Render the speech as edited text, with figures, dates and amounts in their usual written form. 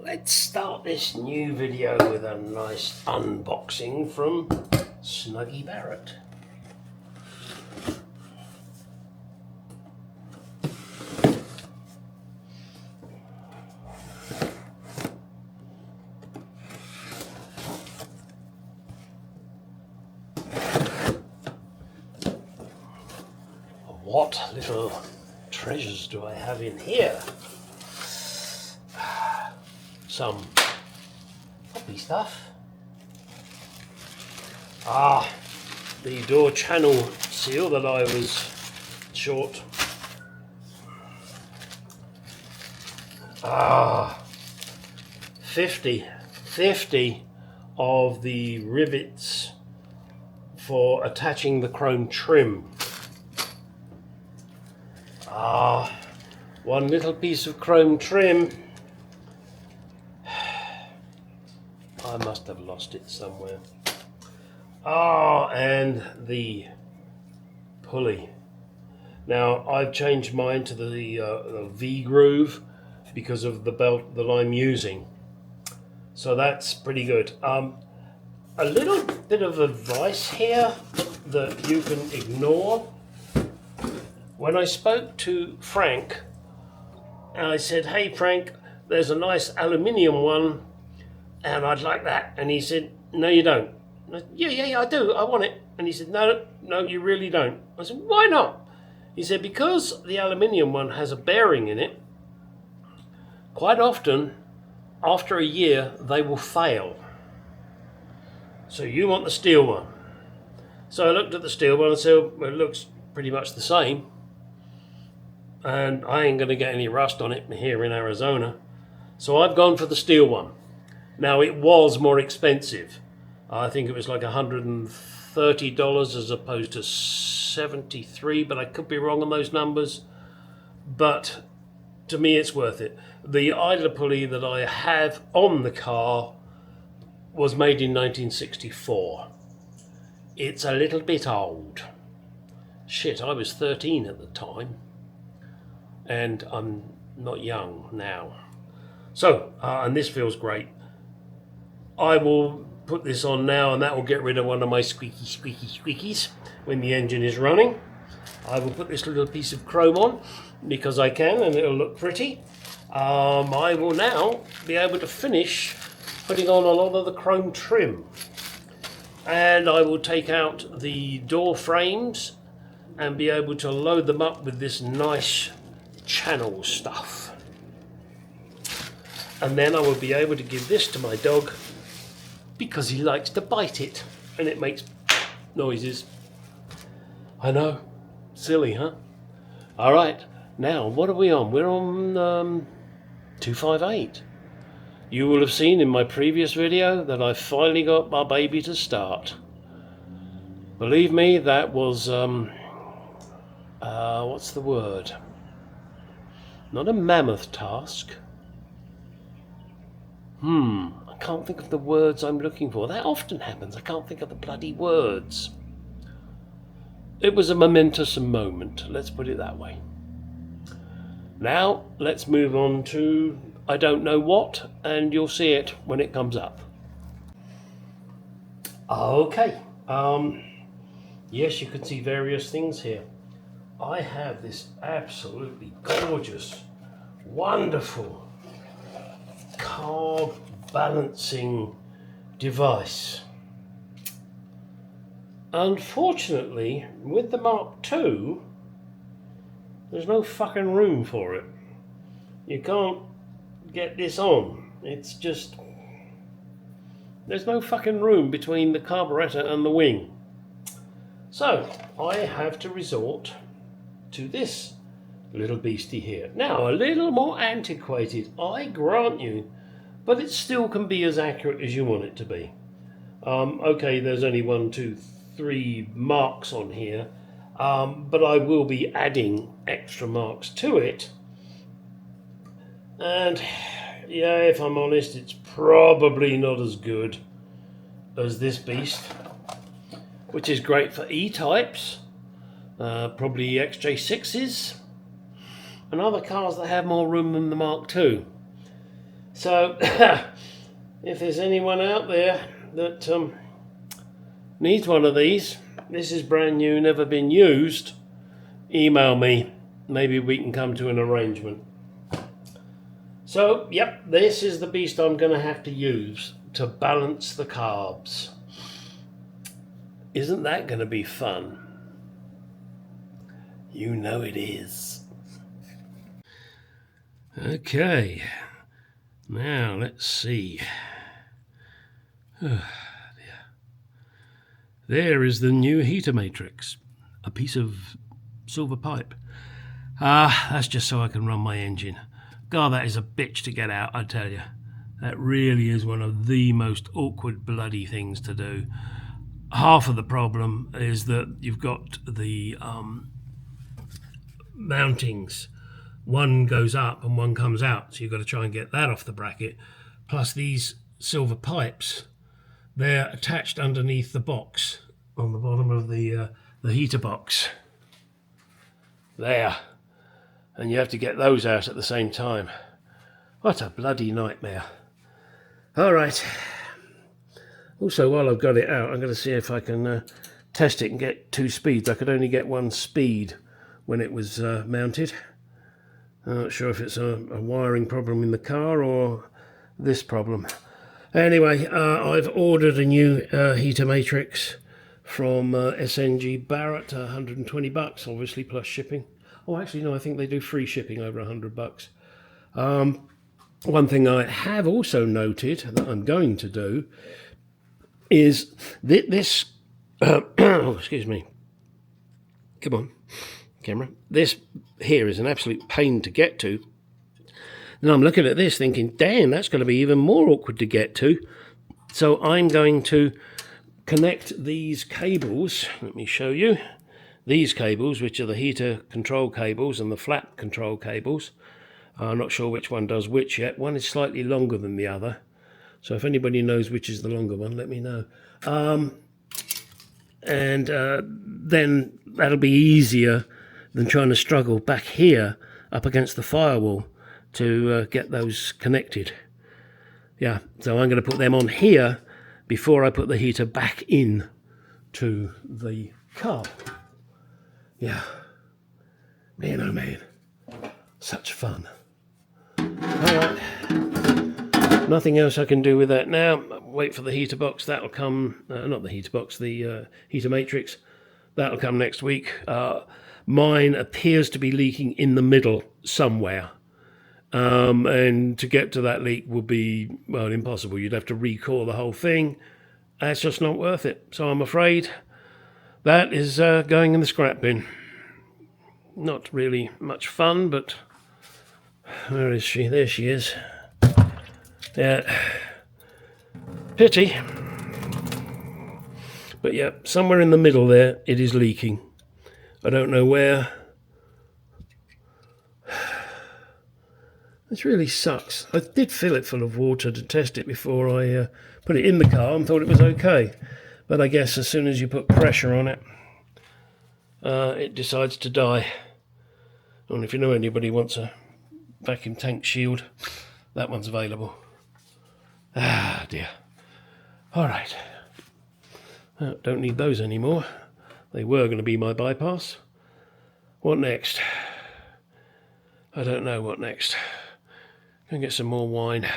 let's start this new video with a nice unboxing from Snuggy Barrett. What little treasures do I have in here? Some puppy stuff. The door channel seal that I was short. 50 of the rivets for attaching the chrome trim. One little piece of chrome trim. I must have lost it somewhere. And the pulley. Now I've changed mine to the V groove because of the belt that I'm using. So that's pretty good. A little bit of advice here that you can ignore. When I spoke to Frank, I said, "Hey Frank, there's a nice aluminium one and I'd like that." And he said, "No, you don't." I said, yeah, I do. I want it. And he said, no, you really don't. I said, "Why not?" He said, "Because the aluminium one has a bearing in it, quite often, after a year, they will fail. So you want the steel one." So I looked at the steel one and said, "Well, it looks pretty much the same. And I ain't going to get any rust on it here in Arizona." So I've gone for the steel one. Now, it was more expensive. I think it was like $130 as opposed to $73, but I could be wrong on those numbers. But to me, it's worth it. The idler pulley that I have on the car was made in 1964. It's a little bit old. Shit, I was 13 at the time. And I'm not young now. So, and this feels great. I will put this on now and that will get rid of one of my squeakies when the engine is running. I will put this little piece of chrome on because I can and it'll look pretty. I will now be able to finish putting on a lot of the chrome trim. And I will take out the door frames and be able to load them up with this nice channel stuff. And then I will be able to give this to my dog because he likes to bite it and it makes noises. I know, silly, huh? All right, now what are we on? We're on 258. You will have seen in my previous video that I finally got my baby to start. Believe me, that was what's the word? Not a mammoth task. I can't think of the words I'm looking for. That often happens. I can't think of the bloody words. It was a momentous moment. Let's put it that way. Now, let's move on to I don't know what, and you'll see it when it comes up. Okay. Yes, you can see various things here. I have this absolutely gorgeous, wonderful carb balancing device. Unfortunately, with the Mark II, there's no fucking room for it. You can't get this on. It's just, there's no fucking room between the carburetor and the wing. So I have to resort to this little beastie here. Now, a little more antiquated, I grant you, but it still can be as accurate as you want it to be. Okay, there's only 1, 2, 3 marks on here, but I will be adding extra marks to it. And yeah, if I'm honest, it's probably not as good as this beast, which is great for E-types, probably XJ6s, and other cars that have more room than the Mark II. So if there's anyone out there that needs one of these, this is brand new, never been used, email me. Maybe we can come to an arrangement. So, yep, this is the beast I'm going to have to use to balance the carbs. Isn't that going to be fun? You know it is. Okay, now let's see. There is the new heater matrix, a piece of silver pipe. That's just so I can run my engine. God, that is a bitch to get out, I tell you. That really is one of the most awkward bloody things to do. Half of the problem is that you've got the mountings. One goes up and one comes out, so you've got to try and get that off the bracket. Plus these silver pipes, they're attached underneath the box on the bottom of the heater box. There. And you have to get those out at the same time. What a bloody nightmare. All right. Also, while I've got it out, I'm going to see if I can test it and get 2 speeds. I could only get 1 speed when it was mounted. I'm not sure if it's a wiring problem in the car or this problem. Anyway, I've ordered a new heater matrix from SNG Barrett, $120, obviously, plus shipping. Oh, actually, no, I think they do free shipping over $100. One thing I have also noted that I'm going to do is this. Oh, excuse me. Come on, camera. This here is an absolute pain to get to. And I'm looking at this thinking, damn, that's going to be even more awkward to get to. So I'm going to connect these cables. Let me show you. These cables, which are the heater control cables and the flap control cables. I'm not sure which one does which yet. One is slightly longer than the other. So if anybody knows which is the longer one, let me know. And then that'll be easier than trying to struggle back here up against the firewall to get those connected. Yeah, so I'm going to put them on here before I put the heater back in to the car. Yeah, man, oh man, such fun. All right, nothing else I can do with that now. Wait for the heater box. That'll come, not the heater box, the heater matrix. That'll come next week. Mine appears to be leaking in the middle somewhere. And to get to that leak would be, well, impossible. You'd have to recore the whole thing. That's just not worth it. So I'm afraid that is going in the scrap bin. Not really much fun, but where is she? There she is. Yeah. Pity. But yeah, somewhere in the middle there, it is leaking. I don't know where. This really sucks. I did fill it full of water to test it before I put it in the car and thought it was okay. But I guess as soon as you put pressure on it, it decides to die. And if you know anybody who wants a vacuum tank shield, that one's available. Ah, dear. All right. Don't need those anymore. They were going to be my bypass. What next? I don't know what next. Go and get some more wine.